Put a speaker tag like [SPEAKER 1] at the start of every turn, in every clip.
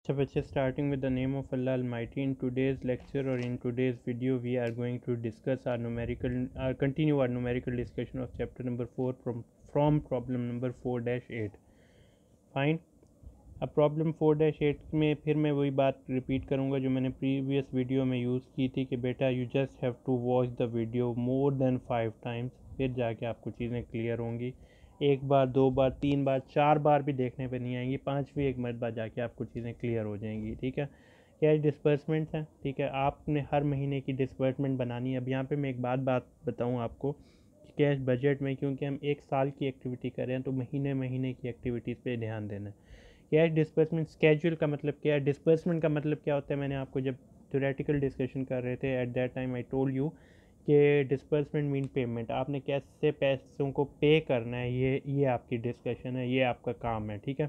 [SPEAKER 1] So bachche, starting with the name of Allah Almighty, in today's lecture or in today's video we are going to discuss our continue our numerical discussion of chapter number 4 from problem number 4-8. Fine. अब problem 4-8 में फिर मैं वही बात repeat करूँगा जो मैंने previous video में यूज़ की थी कि बेटा you just have to watch the video more than 5 times, फिर जाके आपको चीज़ें क्लियर होंगी। एक बार, दो बार, तीन बार, चार बार भी देखने पे नहीं आएंगी, पांचवी एक मरतबा जाके आपको चीज़ें क्लियर हो जाएंगी। ठीक है, कैश डिस्बर्समेंट्स हैं। ठीक है, आपने हर महीने की डिस्बर्समेंट बनानी है। अब यहाँ पे मैं एक बात बताऊँ आपको कि कैश बजट में, क्योंकि हम एक साल की एक्टिविटी कर रहे हैं तो महीने महीने की एक्टिविटीज़ पे ध्यान देना है। कैश डिस्बर्समेंट स्केड्यूल का मतलब क्या है, डिस्बर्समेंट का मतलब क्या होता है, मैंने आपको जब थ्योरेटिकल डिस्कशन कर रहे थे at that time I told you कि डिस्बर्समेंट मीन पेमेंट, आपने कैसे पैसों को पे करना है, ये आपकी डिस्कशन है, ये आपका काम है। ठीक है,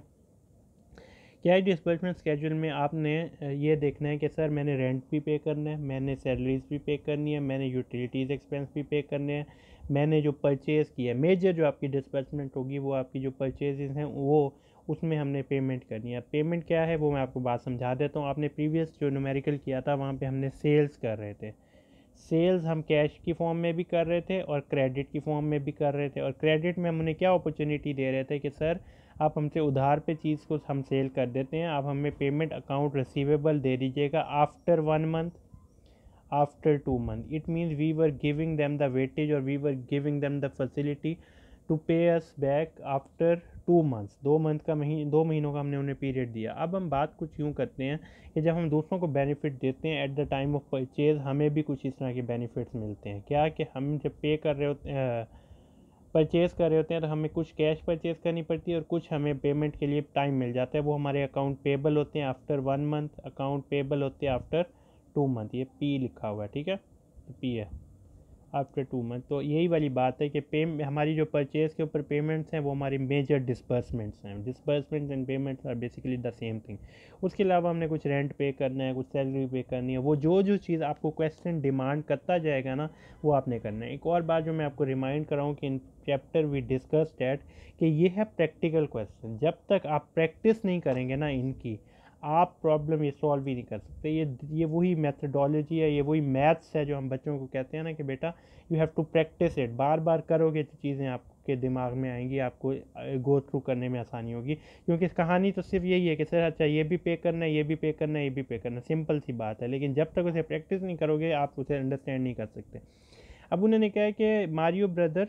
[SPEAKER 1] कैश डिस्बर्समेंट स्केड्यूल में आपने ये देखना है कि सर मैंने रेंट भी पे करना है, मैंने सैलरीज भी पे करनी है, मैंने यूटिलिटीज़ एक्सपेंस भी पे करने हैं, मैंने जो परचेज़ किया है, मेजर जो आपकी डिस्बर्समेंट होगी वो आपकी जो परचेजेस हैं वो उसमें हमने पेमेंट करनी है। पेमेंट क्या है वो मैं आपको बात समझा देता हूँ। आपने प्रीवियस जो न्यूमेरिकल किया था वहाँ पे हमने सेल्स कर रहे थे। सेल्स हम कैश की फॉर्म में भी कर रहे थे और क्रेडिट की फॉर्म में भी कर रहे थे। और क्रेडिट में हमने क्या अपॉर्चुनिटी दे रहे थे कि सर आप हमसे उधार पे चीज़ को हम सेल कर देते हैं, आप हमें पेमेंट अकाउंट रिसीवेबल दे दीजिएगा after 1 month, after 2 month. It means we were giving them the weightage और we were giving them the facility to pay us back after 2 months. 2 महीनों का हमने उन्हें पीरियड दिया। अब हम बात कुछ यूँ करते हैं कि जब हम दूसरों को बेनिफिट देते हैं at the time of purchase, हमें भी कुछ इस तरह के बेनिफिट्स मिलते हैं। क्या कि हम जब पे कर रहे होते हैं, परचेज़ कर रहे होते हैं तो हमें कुछ कैश परचेज़ करनी पड़ती है और कुछ हमें पेमेंट के लिए टाइम मिल जाता है। वो हमारे अकाउंट पेबल होते हैं आफ्टर 1 मंथ, अकाउंट पेबल होते हैं आफ्टर 2 मंथ। ये पी लिखा हुआ है, ठीक है, पी है आफ्टर 2 मंथ। तो यही वाली बात है कि हमारी जो परचेज़ के ऊपर पेमेंट्स हैं वो हमारी मेजर डिस्बर्समेंट्स हैं। Disbursements and payments are basically the same thing. उसके अलावा हमने कुछ रेंट पे करना है, कुछ सैलरी पे करनी है, वो जो चीज़ आपको क्वेश्चन डिमांड करता जाएगा ना वो आपने करना है। एक और बात जो मैं आपको रिमाइंड कराऊँ कि in chapter we discuss that कि ये है प्रैक्टिकल क्वेश्चन। जब तक आप प्रैक्टिस नहीं करेंगे ना इनकी, आप प्रॉब्लम ये सॉल्व ही नहीं कर सकते। ये वही मेथडोलॉजी है, ये वही मैथ्स है जो हम बच्चों को कहते हैं ना कि बेटा you have to practice it. बार बार करोगे तो चीज़ें आपके दिमाग में आएंगी, आपको गो थ्रू करने में आसानी होगी। क्योंकि कहानी तो सिर्फ यही है कि सर अच्छा ये भी पे करना है, ये भी पे करना है, ये भी पे करना है, सिंपल सी बात है। लेकिन जब तक उसे प्रैक्टिस नहीं करोगे आप उसे अंडरस्टैंड नहीं कर सकते। अब उन्होंने कहा है कि Mario brother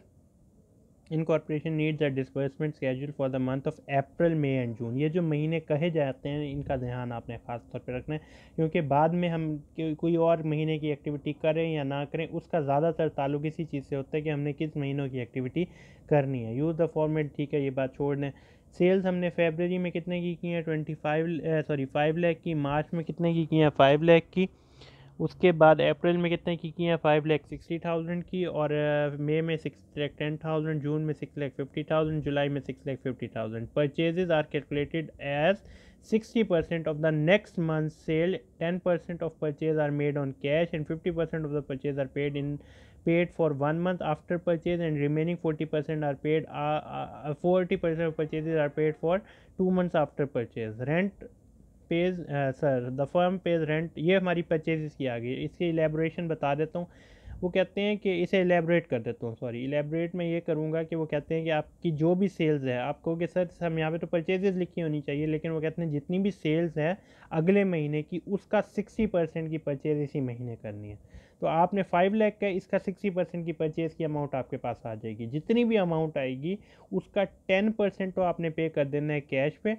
[SPEAKER 1] incorporation needs a disbursement schedule for the month of April, May and June. ये जो महीने कहे जाते हैं इनका ध्यान आपने ख़ास तौर पे रखना है, क्योंकि बाद में हम कोई और महीने की एक्टिविटी करें या ना करें उसका ज़्यादातर ताल्लुक इसी चीज़ से होता है कि हमने किस महीनों की एक्टिविटी करनी है। यूज़ द फॉर्मेट, ठीक है, ये बात छोड़ दें। सेल्स हमने फरवरी में कितने की हैं 5 लाख की, मार्च में कितने की हैं 5 लाख की, उसके बाद अप्रैल में कितने की हैं 5,60,000 की, और मई में 6,10,000, जून में 6,50,000, जुलाई में 6,50,000। Purchases are calculated as 60% of the next month's sale, 10% of purchase are made on cash and 50% of the purchase are paid for 1 month after purchase, and remaining 40% are paid 40% of purchases are paid for 2 months after purchase. Rent page, sir the firm page rent, ये हमारी purchase की आ गई। इसकी elaboration बता देता हूँ। वो कहते हैं कि इसे एलेबोरेट कर देता हूँ, सॉरी एलेबोरेट में ये करूँगा कि वो कहते हैं कि आपकी जो भी सेल्स है, आप कहोगे सर हम यहाँ पे तो परचेजेस लिखी होनी चाहिए, लेकिन वो कहते हैं जितनी भी सेल्स है अगले महीने की उसका 60% की परचेज इसी महीने करनी है। तो आपने 5 लाख का, इसका 60% की परचेज़ की अमाउंट आपके पास आ जाएगी। जितनी भी अमाउंट आएगी उसका 10% तो आपने पे कर देना है कैश पे,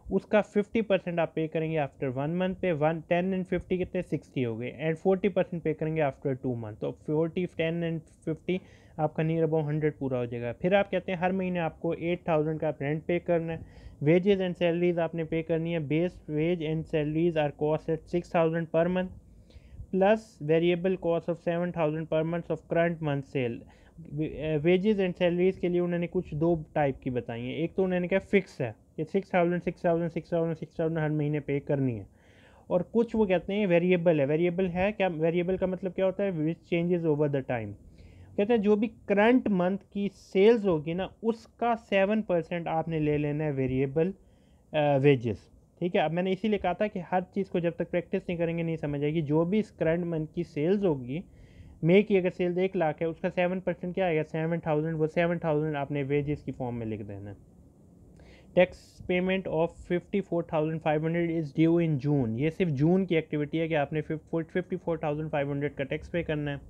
[SPEAKER 1] उसका 50% आप पे करेंगे आफ्टर 1 मंथ पे। 10 एंड 50 कितने 60 हो गए, एंड 40% पे करेंगे आफ्टर 2 मंथ। तो 40, 10 एंड 50 आपका नियर अबाउट 100 पूरा हो जाएगा। फिर आप कहते हैं हर महीने आपको 8,000 का रेंट पे करना है। वेजेस एंड सैलरीज आपने पे करनी है। Base wage and salaries are cost at 6,000 per month plus variable cost of 7,000 per month of current month sale. Wages and salaries के लिए उन्होंने कुछ दो टाइप की बताई हैं। एक तो उन्होंने कहा फिक्स है कि 6,000 हर महीने पे करनी है, और कुछ वो कहते हैं वेरिएबल है। वेरिएबल है क्या, वेरिएबल का मतलब क्या होता है, विच चेंजेस ओवर द टाइम। कहते हैं जो भी करंट मंथ की सेल्स होगी ना उसका 7% आपने ले लेना है वेरिएबल वेजेस। ठीक है। अब मैंने इसीलिए कहा था कि हर चीज़ को जब तक प्रैक्टिस नहीं करेंगे नहीं समझ आएगी। जो भी इस करंट मंथ की सेल्स होगी, मे की अगर सेल्स 1 लाख है, उसका 7% क्या आएगा, 7000, वो 7000 आपने वेजेस की फॉर्म में लिख देना। Tax payment of 54,500 is due in June. ये सिर्फ जून की एक्टिविटी है कि आपने 54,500 का टैक्स पे करना है।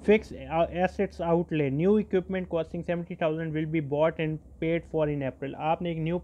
[SPEAKER 1] Fix assets outlay, new equipment costing 70,000 will be bought and paid for in April. आपने एक न्यू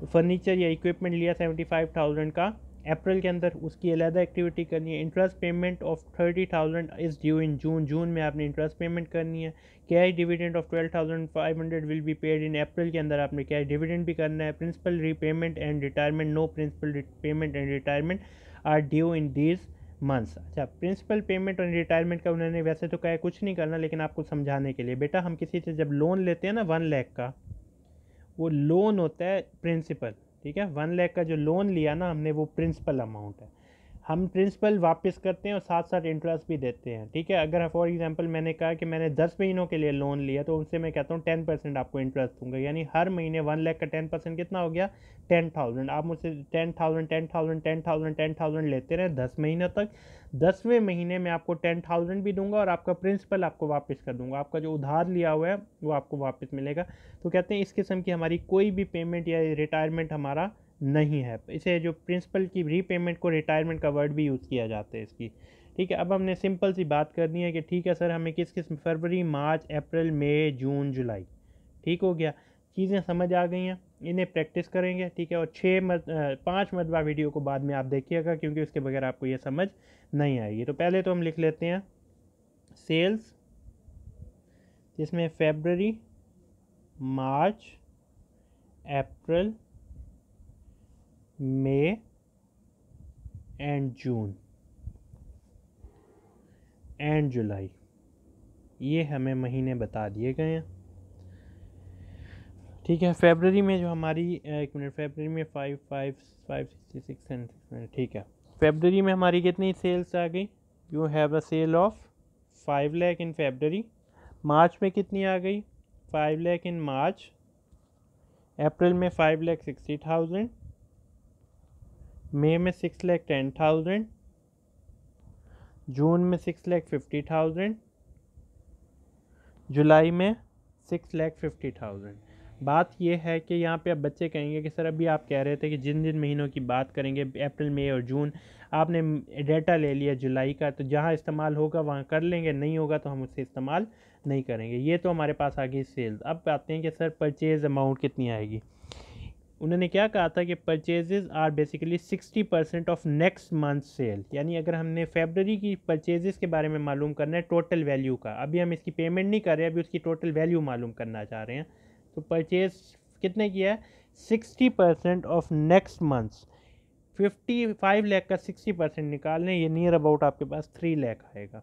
[SPEAKER 1] फर्नीचर या इक्विपमेंट लिया 75,000 का अप्रैल के अंदर, उसकी अलहदा एक्टिविटी करनी है। Interest payment of 30,000 is due in June, जून में आपने इंटरेस्ट पेमेंट करनी है। Cash dividend of 12,500 will be paid in April के अंदर आपने कैश डिविडेंड भी करना है। Principal repayment and retirement, no principal payment and retirement are due in these months. अच्छा, प्रिंसिपल पेमेंट और रिटायरमेंट का उन्होंने वैसे तो कहा कुछ नहीं करना, लेकिन आपको समझाने के लिए, बेटा हम किसी से जब लोन लेते हैं ना 1 लाख का, वो लोन होता है प्रिंसिपल, ठीक है। 1 लाख का जो लोन लिया ना हमने, वो प्रिंसिपल अमाउंट है। हम प्रिंसिपल वापस करते हैं और साथ साथ इंटरेस्ट भी देते हैं, ठीक है। अगर फॉर एग्जांपल मैंने कहा कि मैंने 10 महीनों के लिए लोन लिया, तो उससे मैं कहता हूँ 10% आपको इंटरेस्ट दूंगा, यानी हर महीने 1 लाख का 10% कितना हो गया, 10,000। आप मुझसे 10,000 लेते रहे 10 महीनों तक। 10वें महीने में आपको 10,000 भी दूंगा और आपका प्रिंसिपल आपको वापस कर दूंगा, आपका जो उधार लिया हुआ है वो आपको वापस मिलेगा। तो कहते हैं इस किस्म की हमारी कोई भी पेमेंट या रिटायरमेंट हमारा नहीं है। इसे जो प्रिंसिपल की रीपेमेंट को रिटायरमेंट का वर्ड भी यूज़ किया जाता है इसकी, ठीक है। अब हमने सिंपल सी बात करनी है कि ठीक है सर, हमें किस किस फरवरी, मार्च, अप्रैल, मई, जून, जुलाई, ठीक हो गया। चीज़ें समझ आ गई हैं, इन्हें प्रैक्टिस करेंगे, ठीक है। और 5 मरतबा वीडियो को बाद में आप देखिएगा, क्योंकि उसके बगैर आपको ये समझ नहीं आएगी। तो पहले तो हम लिख लेते हैं सेल्स, जिसमें फरवरी, मार्च, अप्रैल, मई एंड जून एंड जुलाई, ये हमें महीने बता दिए गए हैं, ठीक है। फरवरी में जो हमारी, एक मिनट, फरवरी में 5,5,5,66 एंड 6, ठीक है। फरवरी में हमारी कितनी सेल्स आ गई, you have a sale of 5 lakh in February. मार्च में कितनी आ गई, 5 लाख इन मार्च। अप्रैल में 5,60,000। मई में 6,10,000। जून में 6,50,000। जुलाई में 6,50,000। बात यह है कि यहाँ पे अब बच्चे कहेंगे कि सर अभी आप कह रहे थे कि जिन जिन महीनों की बात करेंगे, अप्रैल, मई और जून, आपने डेटा ले लिया जुलाई का, तो जहाँ इस्तेमाल होगा वहाँ कर लेंगे, नहीं होगा तो हम उससे इस्तेमाल नहीं करेंगे। ये तो हमारे पास आ गई सेल्स। अब आते हैं कि सर परचेज़ अमाउंट कितनी आएगी। उन्होंने क्या कहा था कि purchases are basically 60% of next month sale, यानी अगर हमने फरवरी की परचेजेस के बारे में मालूम करना है टोटल वैल्यू का, अभी हम इसकी पेमेंट नहीं कर रहे हैं, अभी उसकी टोटल वैल्यू मालूम करना चाह रहे हैं। तो परचेज कितने किया है, 60% ऑफ नेक्स्ट मंथ। 55 लाख का 60% निकाल लें, ये नियर अबाउट आपके पास 3 लाख आएगा।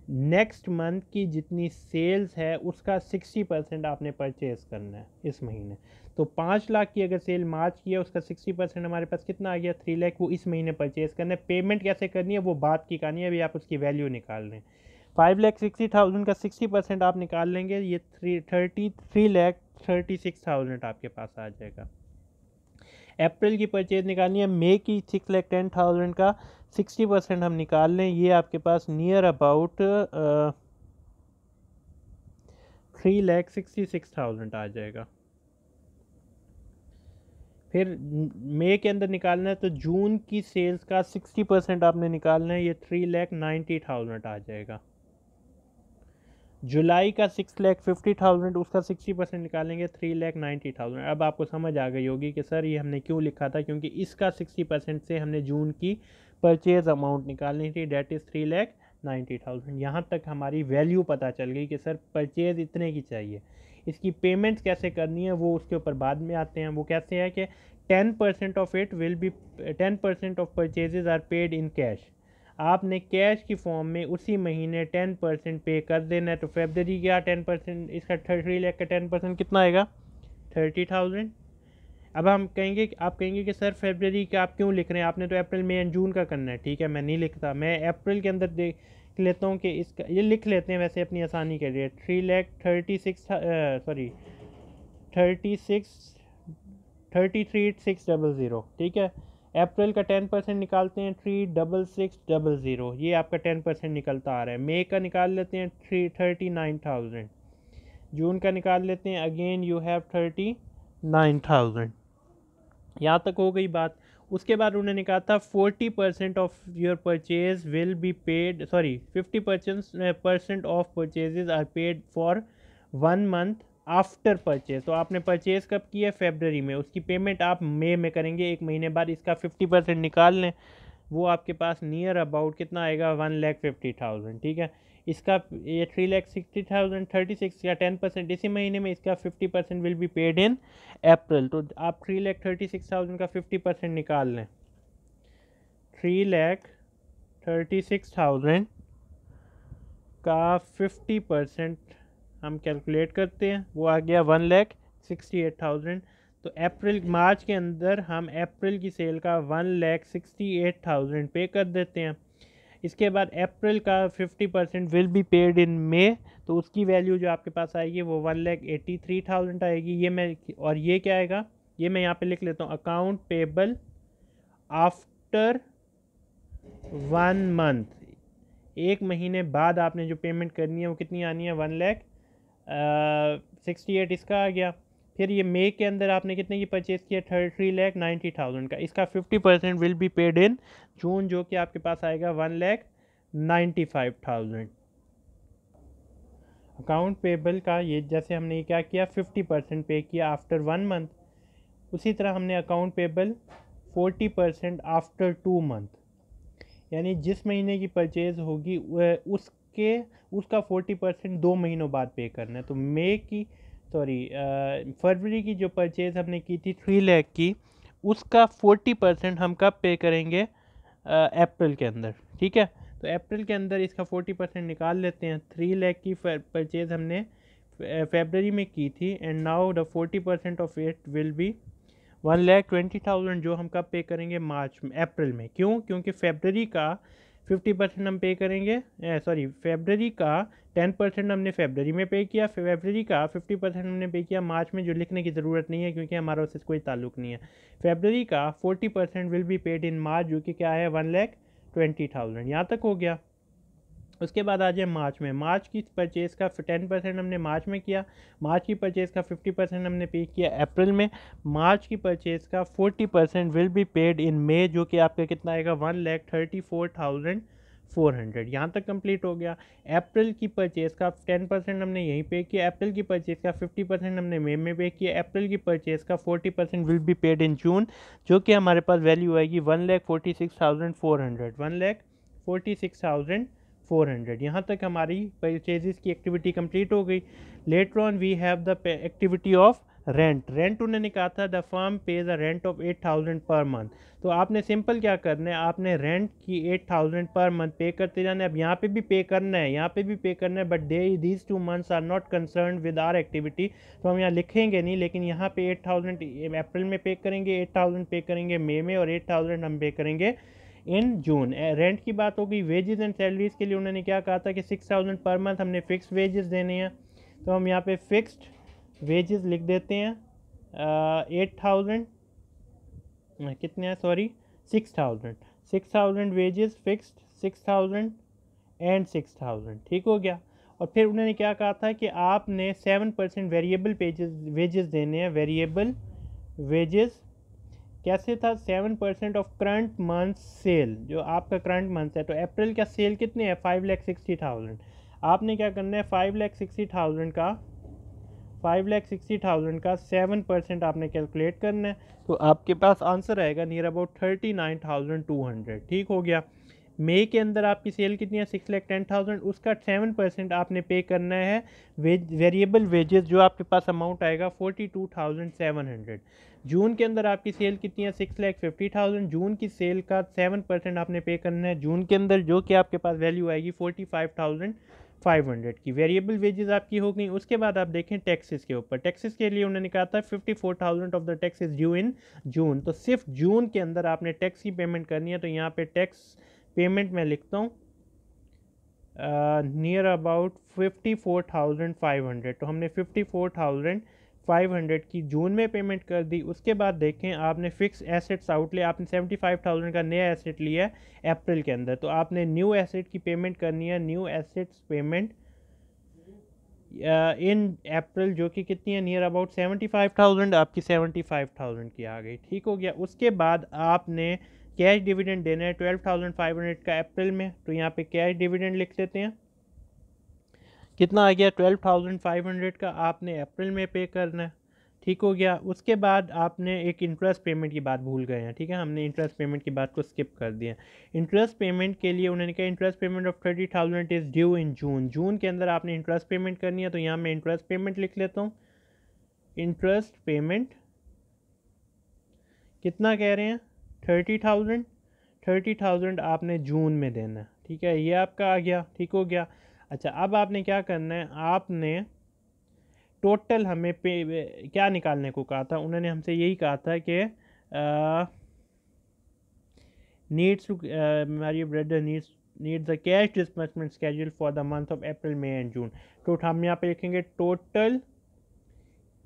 [SPEAKER 1] नेक्स्ट मंथ की जितनी सेल्स है उसका 60% आपने परचेज करना है इस महीने। तो 5 लाख की अगर सेल मार्च की है, उसका 60% हमारे पास कितना आ गया, 3 लाख, वो इस महीने परचेज करना है। पेमेंट कैसे करनी है वो बात की कहानी है, अभी आप उसकी वैल्यू निकाल रहे हैं। 5,60,000 का 60% आप निकाल लेंगे, ये 3,36,000 आपके पास आ जाएगा। अप्रैल की परचेज निकालनी है, मई की 6,10,000 का 60% हम निकाल लें, ये आपके पास नियर अबाउट 3,66,000 आ जाएगा। फिर मई के अंदर निकालना है, तो जून की सेल्स का 60% आपने निकालना है, ये 3,90,000 आ जाएगा। जुलाई का 6,50,000, उसका 60% निकालेंगे, 3,90,000। अब आपको समझ आ गई होगी कि सर ये हमने क्यों लिखा था, क्योंकि इसका 60% से हमने जून की परचेज अमाउंट निकालनी थी, डेट इज़ 3,90,000। यहाँ तक हमारी वैल्यू पता चल गई कि सर परचेज इतने की चाहिए। इसकी पेमेंट्स कैसे करनी है वो उसके ऊपर बाद में आते हैं। वो कैसे है कि 10% of it will be 10% of purchases are paid in cash. आपने कैश की फॉर्म में उसी महीने 10% पे कर देना है। तो फरवरी का 10%, इसका 3 लाख का 10% कितना आएगा, 30,000। अब हम कहेंगे, आप कहेंगे कि सर फरवरी का आप क्यों लिख रहे हैं, आपने तो अप्रैल, मई एंड जून का करना है। ठीक है, मैं नहीं लिखता, मैं अप्रैल के अंदर देख लेता हूँ कि इसका ये लिख लेते हैं वैसे अपनी आसानी के लिए। 3,36,000 33,600, ठीक है। अप्रैल का 10% निकालते हैं 36600, ये आपका 10% निकलता आ रहा है। मई का निकाल लेते हैं 39,000, जून का निकाल लेते हैं, अगेन यू हैव 39,000। यहाँ तक हो गई बात। उसके बाद उन्होंने कहा था 40% of your purchase will be paid, sorry 50% of purchases are paid for 1 month after purchase. तो आपने परचेज कब किया? फरवरी में, उसकी पेमेंट आप मई में करेंगे, 1 महीने बाद। इसका 50% निकाल लें, वो आपके पास नियर अबाउट कितना आएगा? 1,50,000, ठीक है। इसका ये 3,60,000, 36 का 10% इसी महीने में, इसका 50% विल बी पेड इन अप्रैल। तो आप 3,36,000 का 50% निकाल लें। 3,36,000 का 50% हम कैलकुलेट करते हैं, वो आ गया 1,68,000। तो अप्रैल मार्च के अंदर हम अप्रैल की सेल का 1,68,000 पे कर देते हैं। इसके बाद अप्रैल का 50% will be paid in May, तो उसकी वैल्यू जो आपके पास आएगी वो 1,83,000 आएगी। ये मैं, और ये क्या आएगा, ये मैं यहाँ पे लिख लेता हूँ, अकाउंट पेबल आफ्टर 1 मंथ, 1 महीने बाद आपने जो पेमेंट करनी है वो कितनी आनी है? 1,68,000 इसका आ गया। फिर ये मई के अंदर आपने कितने की परचेज किया? 3,90,000 का। इसका 50% विल बी पेड इन जून, जो कि आपके पास आएगा 1,95,000। अकाउंट पेबल का ये जैसे हमने क्या किया, 50% पे किया आफ्टर 1 मंथ, उसी तरह हमने अकाउंट पेबल 40% आफ्टर 2 मंथ, यानी जिस महीने की परचेज होगी उसका 40% 2 महीनों बाद पे करना है। तो फरवरी की जो परचेज हमने की थी 3 लाख की, उसका 40% हम कब पे करेंगे? अप्रैल के अंदर, ठीक है। तो अप्रैल के अंदर इसका 40% निकाल लेते हैं। 3 लाख की परचेज हमने फरवरी में की थी, and now the 40% of it will B 1,20,000, जो हम कब पे करेंगे? मार्च में, अप्रैल में। क्यों? क्योंकि फरवरी का 50% हम पे करेंगे, फरवरी का 10% हमने फरवरी में पे किया, फरवरी का 50% हमने पे किया मार्च में, जो लिखने की ज़रूरत नहीं है क्योंकि हमारा उससे कोई ताल्लुक नहीं है। फरवरी का 40% विल बी पेड इन मार्च, जो कि क्या है? 1,20,000। यहाँ तक हो गया। उसके बाद आ जाए मार्च में। मार्च की परचेज़ का 10% हमने मार्च में किया, मार्च की परचेज़ का 50% हमने पे किया अप्रैल में, मार्च की परचेज़ का 40% विल बी पेड इन मई, जो कि आपका कितना आएगा? 1,34,400। यहाँ तक कंप्लीट हो गया। अप्रैल की परचेज़ का 10% हमने यहीं पे किया, अप्रैल की परचेज़ का 50% हमने मई में पे किया, अप्रैल की परचेज़ का 40% विल बी पेड इन जून, जो कि हमारे पास वैल्यू आएगी 1,46,400, 1,46,400। यहाँ तक हमारी परचेजेस की एक्टिविटी कंप्लीट हो गई। Later on we have the activity of rent. Rent उन्होंने कहा था the firm pays a rent of 8,000 per month. तो आपने सिंपल क्या करना है, आपने रेंट की 8,000 पर मंथ पे करते जाना है। अब यहाँ पे भी पे करना है, यहाँ पे भी पे करना है, but these 2 months are not concern with our activity, तो हम यहाँ लिखेंगे नहीं। लेकिन यहाँ पे 8,000 अप्रैल में पे करेंगे, 8,000 पे करेंगे मई में, और 8,000 हम पे करेंगे इन जून। रेंट की बात हो गई। वेजेस एंड सैलरीज के लिए उन्होंने क्या कहा था कि 6,000 पर मंथ हमने फिक्स वेजेस देने हैं, तो हम यहाँ पे फिक्स्ड वेजेस लिख देते हैं। 8,000 कितने हैं, सॉरी 6,000 वेजेस फिक्स्ड, 6,000 एंड 6,000, ठीक हो गया। और फिर उन्होंने क्या कहा था कि आपने 7% वेरिएबल वेजेस देने हैं। वेरिएबल वेजेस कैसे था? 7% ऑफ करंट मंथ सेल, जो आपका करंट मंथ है। तो अप्रैल का सेल कितने हैं? 5,60,000। आपने क्या करना है? 5,60,000 का 7% आपने कैलकुलेट करना है, तो आपके पास आंसर आएगा नियर अबाउट 39,200, ठीक हो गया। मई के अंदर आपकी सेल कितनी है? 6,10,000, उसका 7% आपने पे करना है वेरिएबल वेजेस, जो आपके पास अमाउंट आएगा 42,700। जून के अंदर आपकी सेल कितनी है? 6,50,000। जून की सेल का 7% आपने पे करना है जून के अंदर, जो कि आपके पास वैल्यू आएगी 45,500 की। वेरिएबल वेजेस आपकी हो गई। उसके बाद आप देखें टैक्सेस के ऊपर। टैक्सेस के लिए उन्होंने कहा था 54,000 of the tax is due in June, तो सिर्फ जून के अंदर आपने टैक्स की पेमेंट करनी है। तो यहाँ पे टैक्स पेमेंट मैं लिखता हूँ नियर अबाउट 54,500। तो हमने 54,500 500 की जून में पेमेंट कर दी। उसके बाद देखें आपने फिक्स एसेट्स आउटले, आपने 75,000 का नया एसेट लिया है अप्रैल के अंदर, तो आपने न्यू एसेट की पेमेंट करनी है, न्यू एसेट्स पेमेंट इन अप्रैल, जो कि कितनी है, नियर अबाउट 75,000, आपकी 75,000 की आ गई। ठीक हो गया। उसके बाद आपने कैश डिविडेंड देना है 12,500 का अप्रैल में, तो यहाँ पे कैश डिविडेंड लिख लेते हैं। कितना आ गया, 12,500 का आपने अप्रैल में पे करना है। ठीक हो गया। उसके बाद आपने एक इंटरेस्ट पेमेंट की बात भूल गए हैं, ठीक है, हमने इंटरेस्ट पेमेंट की बात को स्किप कर दिया। इंटरेस्ट पेमेंट के लिए उन्होंने कहा interest payment of 30,000 is due in June, जून के अंदर आपने इंटरेस्ट पेमेंट करनी है, तो यहाँ मैं इंटरेस्ट पेमेंट लिख लेता हूँ। इंटरेस्ट पेमेंट कितना कह रहे हैं, 30,000, 30,000 आपने जून में देना है। ठीक है, ये आपका आ गया। ठीक हो गया। अच्छा, अब आपने क्या करना है, आपने टोटल हमें पे क्या निकालने को कहा था, उन्होंने हमसे यही कहा था कि needs to my brother needs the cash disbursement schedule for the month of April, May and June. तो हम यहाँ पे लिखेंगे टोटल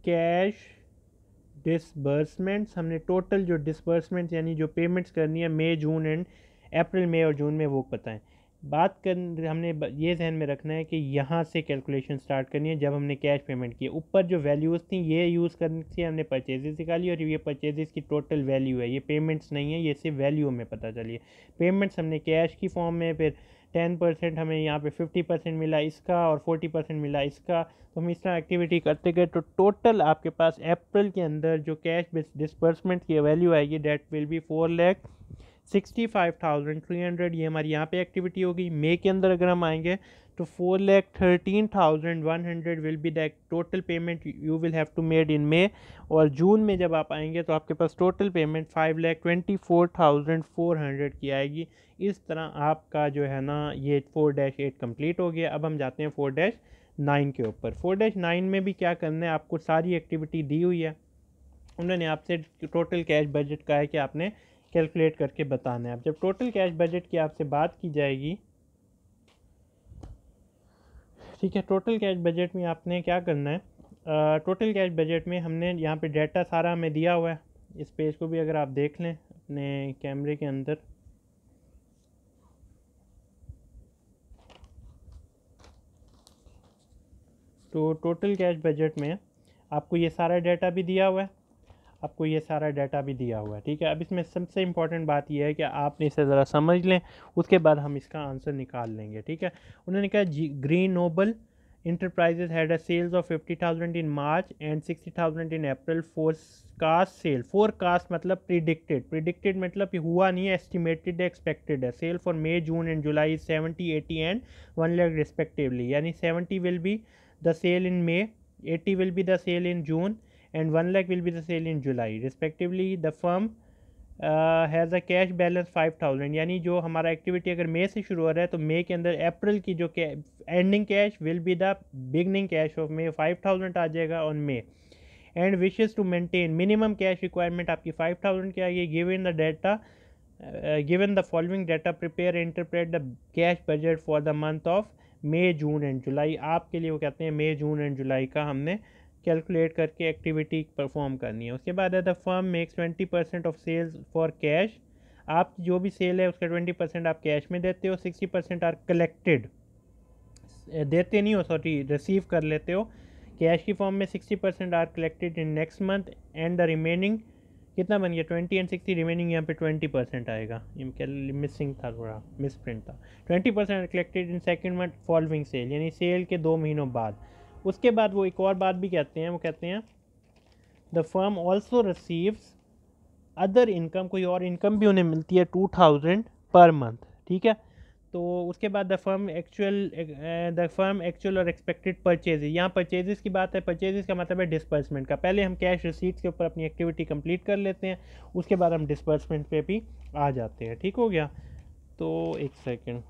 [SPEAKER 1] कैश डिसबर्समेंट्स, हमने टोटल जो डिसबर्समेंट्स यानी जो पेमेंट्स करनी है मई जून एंड अप्रैल मई और जून में, वो बताएं। बात कर हमने ये जहन में रखना है कि यहाँ से कैलकुलेशन स्टार्ट करनी है जब हमने कैश पेमेंट की। ऊपर जो वैल्यूज़ थी ये यूज़ करने से हमने परचेजेस निकाली, और ये परचेजेस की टोटल वैल्यू है, ये पेमेंट्स नहीं है, ये सिर्फ वैल्यू में पता चलिए। पेमेंट्स हमने कैश की फॉर्म में, फिर 10% हमें यहाँ पे 50% मिला इसका और 40% मिला इसका, तो हम इस तरह एक्टिविटी करते गए, तो टोटल आपके पास अप्रैल के अंदर जो कैश डिस्बर्समेंट की वैल्यू आएगी डेट विल बी 4,65,300, ये हमारी यहाँ पे एक्टिविटी होगी। मई के अंदर अगर हम आएंगे तो 4,13,100 will be the total payment you will have to made in May, और जून में जब आप आएंगे तो आपके पास टोटल पेमेंट 5,24,400 की आएगी। इस तरह आपका जो है ना ये 4-8 कंप्लीट हो गया। अब हम जाते हैं 4-9 के ऊपर। 4-9 में भी क्या करना है, आपको सारी एक्टिविटी दी हुई है, उन्होंने आपसे टोटल कैश बजट का है कि आपने कैलकुलेट करके बताना है। अब जब टोटल कैश बजट की आपसे बात की जाएगी, ठीक है, टोटल कैश बजट में आपने क्या करना है, टोटल कैश बजट में हमने यहाँ पे डाटा सारा हमें दिया हुआ है। इस पेज को भी अगर आप देख लें अपने कैमरे के अंदर, तो टोटल कैश बजट में आपको ये सारा डाटा भी दिया हुआ है, आपको ये सारा डाटा भी दिया हुआ है। ठीक है, अब इसमें सबसे इम्पॉर्टेंट बात यह है कि आपने इसे ज़रा समझ लें, उसके बाद हम इसका आंसर निकाल लेंगे। ठीक है, उन्होंने कहा Green Noble Enterprises had a sales of 50,000 in March and 60,000 in April. Forecast sale, forecast मतलब प्रिडिक्टेड, प्रिडिक्टेड मतलब हुआ नहीं है, एस्टिमेटेड एक्सपेक्टेड है। Sale for May June and July 70, 80 and 1 lakh respectively, यानी 70 will be the sale in May, 80 will be the sale in June, and 1 lakh will be the sale in July respectively. The firm has a cash balance 5,000, यानी जो हमारा activity अगर मई से शुरू हो रहा है तो मई के अंदर अप्रैल की जो ending cash will be the beginning cash of May, 5,000 आ जाएगा on May. And wishes to maintain minimum cash requirement आपकी 5,000 की आएगी। Given the data, given the following data, prepare and interpret the cash budget for the month of May June and July. आपके लिए वो कहते हैं मई जून एंड जुलाई का हमने कैलकुलेट करके एक्टिविटी परफॉर्म करनी है। उसके बाद है the firm makes 20% of sales for cash, आप जो भी सेल है उसका 20% आप कैश में देते हो, 60% आर कलेक्टेड, देते नहीं हो, सॉरी रिसीव कर लेते हो कैश की फॉर्म में, 60% are collected in next month, and the remaining कितना बन गया 20 एंड 60, रिमेनिंग यहाँ पे 20% आएगा, मिसिंग था, थोड़ा मिस प्रिंट था। 20% collected in second month following sale, यानी सेल के 2 महीनों बाद। उसके बाद वो एक और बात भी कहते हैं, वो कहते हैं the firm also receives other income, कोई और इनकम भी उन्हें मिलती है 2,000 पर मंथ। ठीक है, तो उसके बाद द फर्म एक्चुअल और एक्सपेक्टेड परचेजेज, यहाँ परचेजेस की बात है, परचेजेस का मतलब है डिस्बर्समेंट का। पहले हम कैश रिसीट्स के ऊपर अपनी एक्टिविटी कंप्लीट कर लेते हैं, उसके बाद हम डिस्बर्समेंट पे भी आ जाते हैं। ठीक हो गया, तो एक सेकेंड,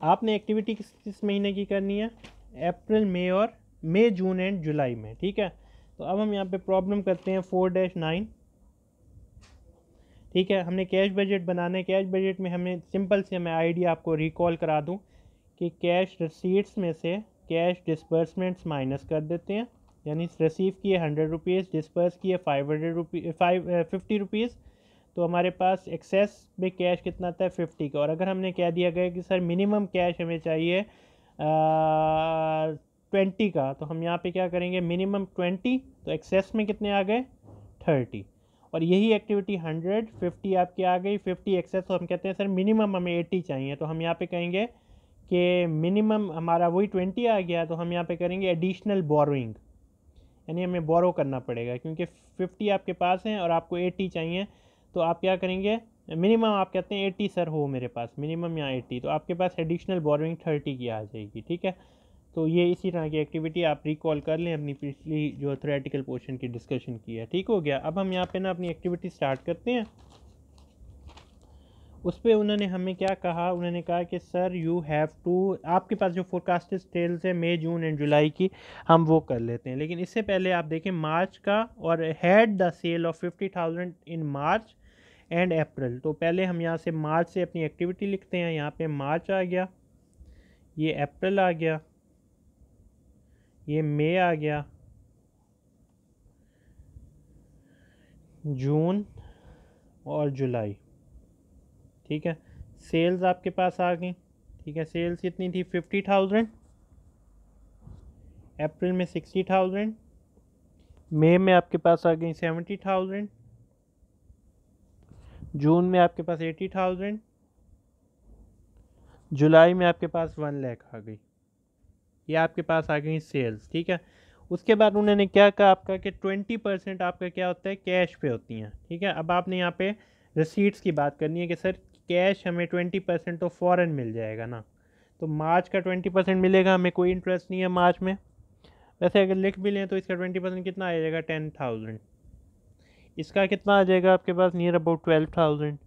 [SPEAKER 1] आपने एक्टिविटी किस महीने की करनी है, अप्रैल मई और मई जून एंड जुलाई में। ठीक है, तो अब हम यहाँ पे प्रॉब्लम करते हैं 4-9। ठीक है, हमने कैश बजट बनाना है। कैश बजट में हमें सिंपल से मैं आइडिया आपको रिकॉल करा दूं कि कैश रिसीट्स में से कैश डिस्बर्समेंट्स माइनस कर देते हैं, यानी रिसीव किए 100 रुपीज़, डिस्पर्स किए 50 रुपीज़, तो हमारे पास एक्सेस में कैश कितना आता है 50 का। और अगर हमने कह दिया गया कि सर मिनिमम कैश हमें चाहिए 20 का, तो हम यहाँ पे क्या करेंगे, मिनिमम 20, तो एक्सेस में कितने आ गए 30। और यही एक्टिविटी 150 आपकी आ गई, 50 एक्सेस, तो हम कहते हैं सर मिनिमम हमें 80 चाहिए, तो हम यहाँ पे कहेंगे कि मिनिमम हमारा वही 20 आ गया, तो हम यहाँ पे करेंगे एडिशनल बोरोइंग, यानी हमें बोरो करना पड़ेगा क्योंकि 50 आपके पास हैं और आपको 80 चाहिए। तो आप क्या करेंगे, मिनिमम आप कहते हैं 80 सर हो मेरे पास, मिनिमम यहाँ 80, तो आपके पास एडिशनल बोरोइंग 30 की आ जाएगी। ठीक है, तो ये इसी तरह की एक्टिविटी आप रिकॉल कर लें, अपनी पिछली जो थ्योरेटिकल पोर्शन की डिस्कशन की है। ठीक हो गया। अब हम यहाँ पे ना अपनी एक्टिविटी स्टार्ट करते हैं। उस पर उन्होंने हमें क्या कहा, उन्होंने कहा कि सर यू हैव टू, आपके पास जो फोरकास्टेड सेल्स है मई जून एंड जुलाई की, हम वो कर लेते हैं। लेकिन इससे पहले आप देखें मार्च का, और had the sale of 50,000 in March and April. तो पहले हम यहाँ से मार्च से अपनी एक्टिविटी लिखते हैं। यहाँ पे मार्च आ गया, ये अप्रैल आ गया, ये मई आ गया, जून और जुलाई। ठीक है, सेल्स आपके पास आ गई। ठीक है, सेल्स कितनी थी 50,000, अप्रैल में 60,000, मई में आपके पास आ गई 70,000, जून में आपके पास 80,000, जुलाई में आपके पास 1 लाख आ गई। ये आपके पास आ गई सेल्स। ठीक है, उसके बाद उन्होंने क्या कहा आपका कि 20% आपका क्या होता है, कैश पे होती हैं। ठीक है, अब आपने यहाँ पे रिसीट्स की बात करनी है कि सर कैश हमें 20% तो फ़ौरन मिल जाएगा ना, तो मार्च का 20% मिलेगा, हमें कोई इंटरेस्ट नहीं है मार्च में। वैसे अगर लिख भी लें तो इसका 20% कितना आ जाएगा 10,000, इसका कितना आ जाएगा आपके पास नियर अबाउट 12,000,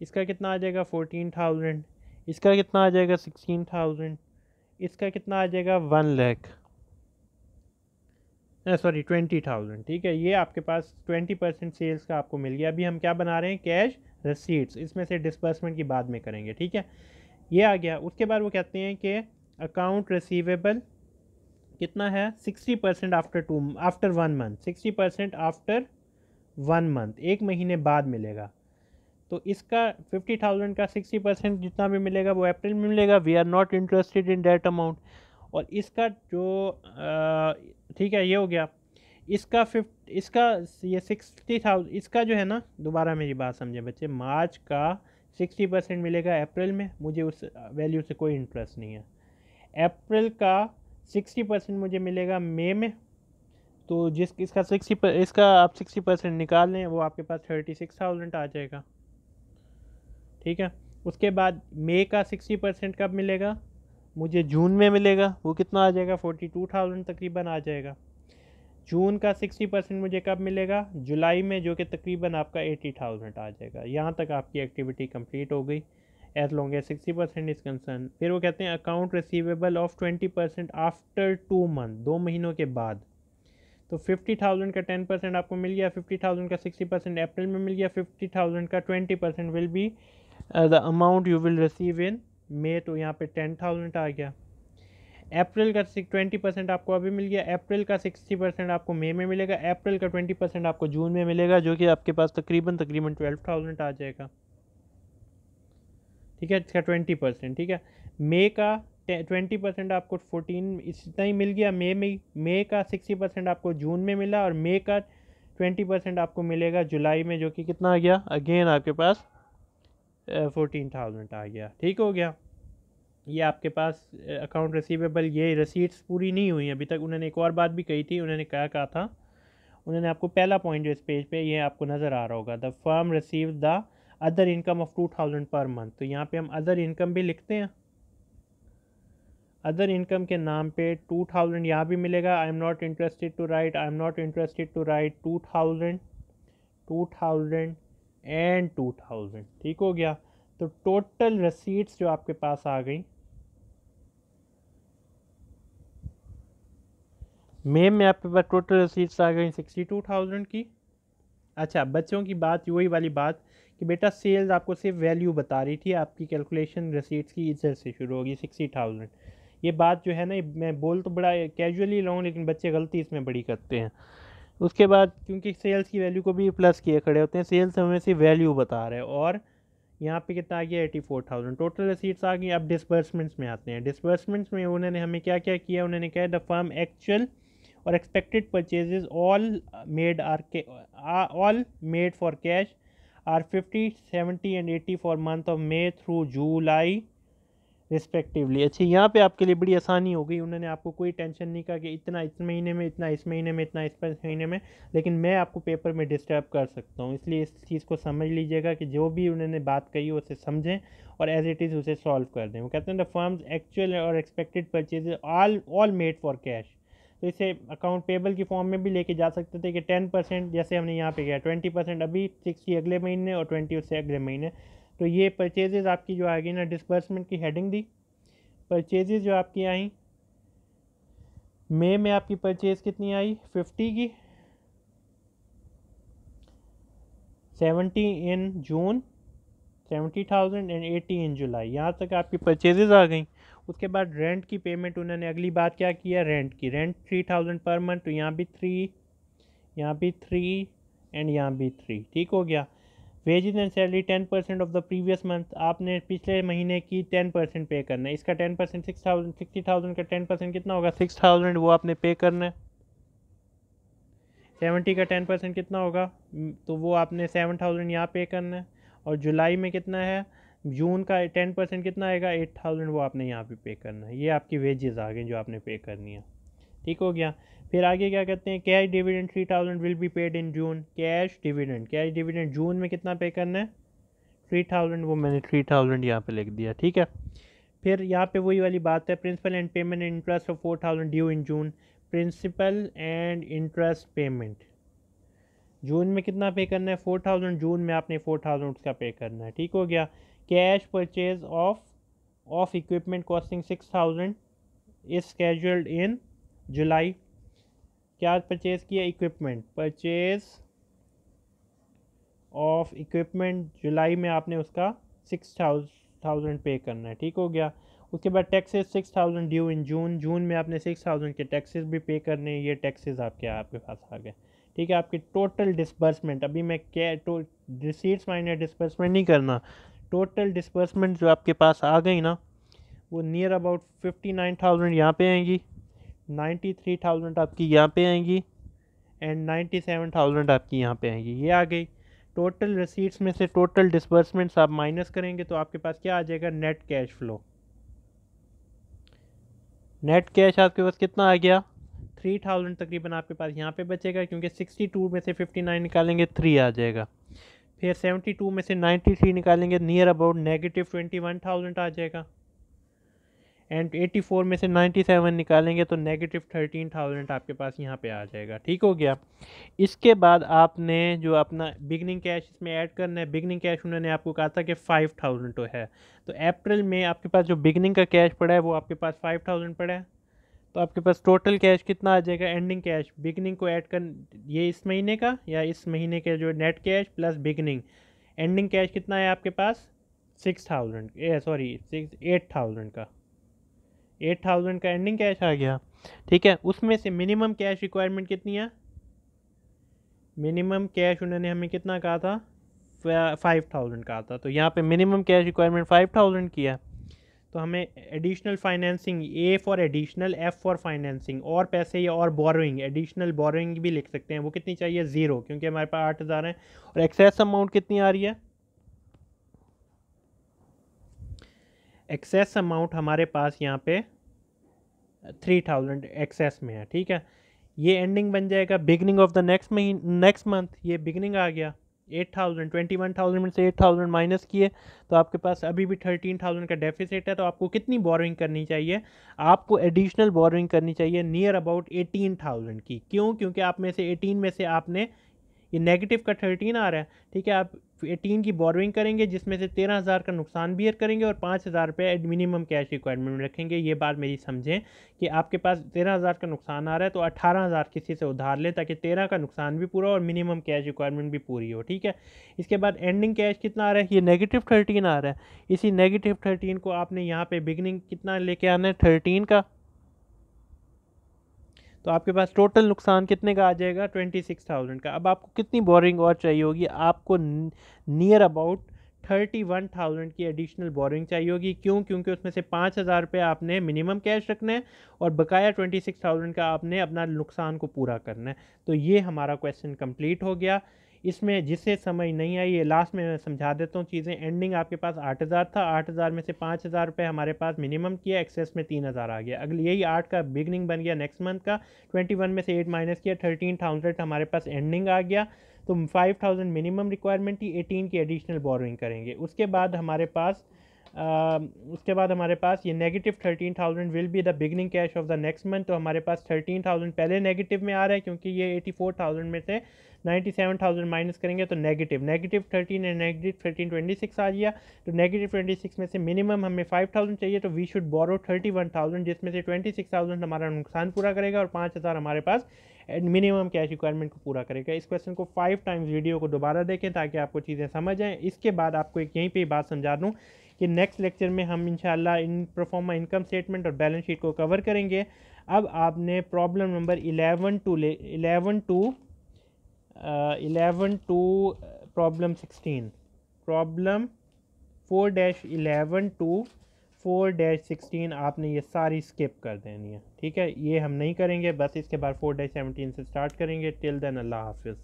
[SPEAKER 1] इसका कितना आ जाएगा 14,000, इसका कितना आ जाएगा 16,000, इसका कितना आ जाएगा 1 लाख, सॉरी 20,000। ठीक है, ये आपके पास 20% सेल्स का आपको मिल गया। अभी हम क्या बना रहे हैं, कैश रसीट्स, इसमें से डिस्बर्समेंट की बाद में करेंगे। ठीक है, ये आ गया। उसके बाद वो कहते हैं कि अकाउंट रिसीवेबल कितना है 60% आफ्टर 1 मंथ, 60% आफ्टर 1 मंथ, 1 महीने बाद मिलेगा। तो इसका 50,000 का 60% जितना भी मिलेगा वो अप्रैल में मिलेगा, we are not interested in that amount. और इसका जो ठीक है, ये हो गया। इसका ये 60,000, इसका जो है ना, दोबारा मेरी बात समझे बच्चे, मार्च का 60% मिलेगा अप्रैल में, मुझे उस वैल्यू से कोई इंटरेस्ट नहीं है। अप्रैल का 60% मुझे मिलेगा मई में, तो इसका आप 60% निकाल लें, वो आपके पास 36,000 आ जाएगा। ठीक है, उसके बाद मई का 60% कब मिलेगा, मुझे जून में मिलेगा, वो कितना आ जाएगा 42,000 तकरीबन आ जाएगा। जून का 60% मुझे कब मिलेगा, जुलाई में, जो कि तकरीबन आपका 80,000 आ जाएगा। यहाँ तक आपकी एक्टिविटी कंप्लीट हो गई as long as 60% is concern. फिर वो कहते हैं account receivable of 20% after 2 month, 2 महीनों के बाद। तो 50,000 का 10% आपको मिल गया, 50,000 का 60% अप्रैल में मिल गया, 50,000 का 20% will be the amount you will receive in May, तो यहाँ पे 10,000 आ गया। अप्रैल का 20% आपको अभी मिल गया, अप्रैल का 60% आपको मई में मिलेगा, अप्रैल का 20% आपको जून में मिलेगा, जो कि आपके पास तकरीबन 12,000 आ जाएगा। ठीक है, इसका 20%। ठीक है, मई का 20% आपको 14 इतना ही मिल गया मई में। मई का 60% आपको जून में मिला, और मई का 20% आपको मिलेगा जुलाई में, जो कि कितना आ गया, अगेन आपके पास 14,000 आ गया। ठीक हो गया, ये आपके पास अकाउंट रिसीवेबल। ये रसीट्स पूरी नहीं हुई अभी तक। उन्होंने एक और बात भी कही थी, उन्होंने क्या कहा था, उन्होंने आपको पहला पॉइंट जो इस पेज पे ये आपको नज़र आ रहा होगा, the firm receive the other income of 2,000 per month. तो यहाँ पे हम अदर इनकम भी लिखते हैं, अदर इनकम के नाम पे 2,000 यहाँ भी मिलेगा। I am not interested to write, I am not interested to write 2,000, 2,000 and 2,000। ठीक हो गया, तो टोटल रसीट्स जो आपके पास आ गई, मई में आपके पास टोटल रसीट्स आ गई 62,000 की। अच्छा, बच्चों की बात वही वाली बात कि बेटा सेल्स आपको सिर्फ वैल्यू बता रही थी, आपकी कैलकुलेशन रसीट्स की इधर से शुरू होगी 60,000। ये बात जो है ना, मैं बोल तो बड़ा कैजुअली रहा हूँ, लेकिन बच्चे गलती इसमें बड़ी करते हैं। उसके बाद क्योंकि सेल्स की वैल्यू को भी प्लस किए खड़े होते हैं, सेल्स हमें से वैल्यू बता रहे हैं, और यहाँ पे कितना आ गया 84,000 टोटल रसीट्स आ गई। अब डिसबर्समेंट्स में आते हैं। डिसबर्समेंट्स में उन्होंने हमें क्या क्या किया, उन्होंने कहा द फर्म एक्चुअल और expected purchases all made for cash are 50, 70 and 80 for month of May through July respectively. अच्छा, यहाँ पे आपके लिए बड़ी आसानी हो गई, उन्होंने आपको कोई टेंशन नहीं कहा कि इतना इस महीने में, इतना इस महीने में, इतना इस महीने में, लेकिन मैं आपको पेपर में डिस्टर्ब कर सकता हूँ। इसलिए इस चीज़ को समझ लीजिएगा कि जो भी उन्होंने बात कही उसे समझें और एज इट इज़ उसे सॉल्व कर दें। वो कहते हैं द फर्म्स एक्चुअल और expected purchase all made for cash. तो इसे अकाउंट पेबल की फॉर्म में भी लेके जा सकते थे कि 10%, जैसे हमने यहाँ पे किया 20% अभी, 60 अगले महीने और 20 उससे अगले महीने। तो ये परचेजेज आपकी जो आ गई ना, डिसबर्समेंट की हेडिंग दी, परचेजेज जो आपकी आई मई में आपकी परचेज कितनी आई 50 की, 70 इन जून, 70,000 एंड 80 इन जुलाई। यहाँ तक आपकी परचेजेज आ गई। उसके बाद रेंट की पेमेंट उन्होंने अगली बात क्या किया, रेंट की। रेंट 3,000 पर मंथ, तो यहाँ भी 3, यहाँ भी 3 एंड यहाँ भी 3, ठीक हो गया। Wages and salary 10% of the previous month, आपने पिछले महीने की 10% पे करना है। इसका 10% 60,000 का 10% कितना होगा 6,000, वो आपने पे करना है। 70 का 10% कितना होगा, तो वो आपने 7,000 यहाँ पे करना है। और जुलाई में कितना है, जून का 10% कितना आएगा 8,000, वो आपने यहाँ पे करना है। ये आपकी वेजेस आ गई जो आपने पे करनी है, ठीक हो गया। फिर आगे क्या कहते हैं, cash dividend 3,000 will be paid in June. Cash dividend जून में कितना पे करना है 3,000, वो मैंने 3,000 यहाँ पे लिख दिया, ठीक है। फिर यहाँ पे वही वाली बात है, principal and payment interest of 4,000 due in June. Principal and interest payment जून में कितना पे करना है 4,000, जून में आपने 4,000 उसका पे करना है, ठीक हो गया। Cash purchase of equipment costing 6,000 is scheduled in July. क्या परचेज किया, इक्विपमेंट, परचेज ऑफ इक्विपमेंट जुलाई में आपने उसका 6,000 पे करना है, ठीक हो गया। उसके बाद टैक्सेस 6,000 ड्यू इन जून। जून में आपने 6,000 के टैक्सेस भी पे करने हैं। ये टैक्सेस आपके पास आ गए, ठीक है। आपकी टोटल डिस्बर्समेंट, अभी मैं क्या रिसीट्स माइनस डिस्बर्समेंट नहीं करना, टोटल डिस्बर्समेंट जो आपके पास आ गई ना, वो नियर अबाउट 59,000 यहाँ पे आएंगी, 93,000 आपकी यहाँ पे आएंगी एंड 97,000 आपकी यहाँ पे आएंगी। ये आ गई टोटल रिसीट्स में से। टोटल डिस्बर्समेंट्स आप माइनस करेंगे तो आपके पास क्या आ जाएगा, net cash flow. Net cash आपके पास कितना आ गया 3,000 तकरीबन आपके पास यहाँ पे बचेगा, क्योंकि 62 में से 59 निकालेंगे 3 आ जाएगा। फिर 72 में से 93 निकालेंगे, नियर अबाउट नेगेटिव 21,000 आ जाएगा। एंड 84 में से 97 निकालेंगे तो नेगेटिव 13,000 आपके पास यहाँ पे आ जाएगा, ठीक हो गया। इसके बाद आपने जो अपना बिगनिंग कैश इसमें ऐड करना है। बिगनिंग कैश उन्होंने आपको कहा था कि 5,000 तो है, तो अप्रैल में आपके पास जो बिगनिंग का कैश पड़ा है वो आपके पास 5,000 पड़ा है। तो आपके पास टोटल कैश कितना आ जाएगा, एंडिंग कैश बिगनिंग को ऐड कर, ये इस महीने का या इस महीने के जो net cash plus beginning, ending cash कितना है आपके पास 6,000, सॉरी 8,000 का, 8,000 का एंडिंग कैश आ गया, ठीक है। उसमें से मिनिमम कैश रिक्वायरमेंट कितनी है, मिनिमम कैश उन्होंने हमें कितना कहा था 5,000 कहा था। तो यहाँ पे मिनिमम कैश रिक्वायरमेंट 5,000 की है। तो हमें additional financing, A for additional, F for financing, और पैसे या और बोरोइंग, एडिशनल बोरोइंग भी लिख सकते हैं। वो कितनी चाहिए 0, क्योंकि हमारे पास 8,000 है। और एक्सेस अमाउंट कितनी आ रही है, एक्सेस अमाउंट हमारे पास यहाँ पे 3,000 एक्सेस में है, ठीक है। ये एंडिंग बन जाएगा beginning of the next month. ये बिगनिंग आ गया 8,000, 21,000 में से 8,000 माइनस किए तो आपके पास अभी भी 13,000 का डेफिसिट है। तो आपको कितनी बोरोइंग करनी चाहिए, आपको एडिशनल बोरोइंग करनी चाहिए नियर अबाउट 18,000 की। क्यों, क्योंकि आप में से 18 में से आपने, ये नेगेटिव का 13 आ रहा है, ठीक है, आप 18 की बोरोइंग करेंगे, जिसमें से 13,000 का नुकसान बियर करेंगे और 5,000 रुपये मिनिमम कैश रिक्वायरमेंट में रखेंगे। ये बात मेरी समझें कि आपके पास 13,000 का नुकसान आ रहा है तो 18,000 किसी से उधार लें ताकि 13 का नुकसान भी पूरा और मिनिमम कैश रिक्वायरमेंट भी पूरी हो, ठीक है। इसके बाद एंडिंग कैश कितना आ रहा है, ये -13 आ रहा है। इसी -13 को आपने यहाँ पे बिगनिंग कितना लेके आना है, 13 का, तो आपके पास टोटल नुकसान कितने का आ जाएगा, 26,000 का। अब आपको कितनी बोरिंग और चाहिए होगी, आपको नियर अबाउट 31,000 की एडिशनल बोरिंग चाहिए होगी। क्यों? क्योंकि उसमें से 5,000 रुपये आपने मिनिमम कैश रखना है और बकाया 26,000 का आपने अपना नुकसान को पूरा करना है। तो ये हमारा क्वेश्चन कंप्लीट हो गया। इसमें जिसे समझ नहीं आई ये लास्ट में मैं समझा देता हूँ चीज़ें। एंडिंग आपके पास 8,000 था, 8,000 में से 5,000 रुपये हमारे पास मिनिमम किया, एक्सेस में 3,000 आ गया। अगली यही 8 का बिगनिंग बन गया नेक्स्ट मंथ का, 21 में से 8 माइनस किया, 13,000 हमारे पास एंडिंग आ गया। तो 5,000 मिनिमम रिक्वायरमेंट थी, 18 की एडिशनल बोरोइंग करेंगे। उसके बाद हमारे पास ये -13,000 will be the beginning cash of the next month. तो हमारे पास 13,000 पहले नेगेटिव में आ रहा है क्योंकि ये 84,000 में से 97,000 माइनस करेंगे तो -13 एंड -13 26 आ गया। तो -26 में से मिनिमम हमें 5,000 चाहिए, तो वी शुड बोरो 31,000, जिसमें से 26,000 हमारा नुकसान पूरा करेगा और 5,000 हमारे पास मिनिमम कैश रिक्वायरमेंट को पूरा करेगा। इस क्वेश्चन को 5 टाइम्स वीडियो को दोबारा देखें ताकि आपको चीज़ें समझ आएँ। इसके बाद आपको एक यहीं पे बात समझा दूँ कि नेक्स्ट लेक्चर में हम इंशाल्लाह इन प्रोफॉर्मा इनकम स्टेटमेंट और बैलेंस शीट को कवर करेंगे। अब आपने problem number 11 to problem 16, problem 4-11 to 4-16 आपने ये सारी स्किप कर देनी है, ठीक है। ये हम नहीं करेंगे, बस इसके बाद 4-17 से स्टार्ट करेंगे। टिल देन अल्लाह हाफिज़।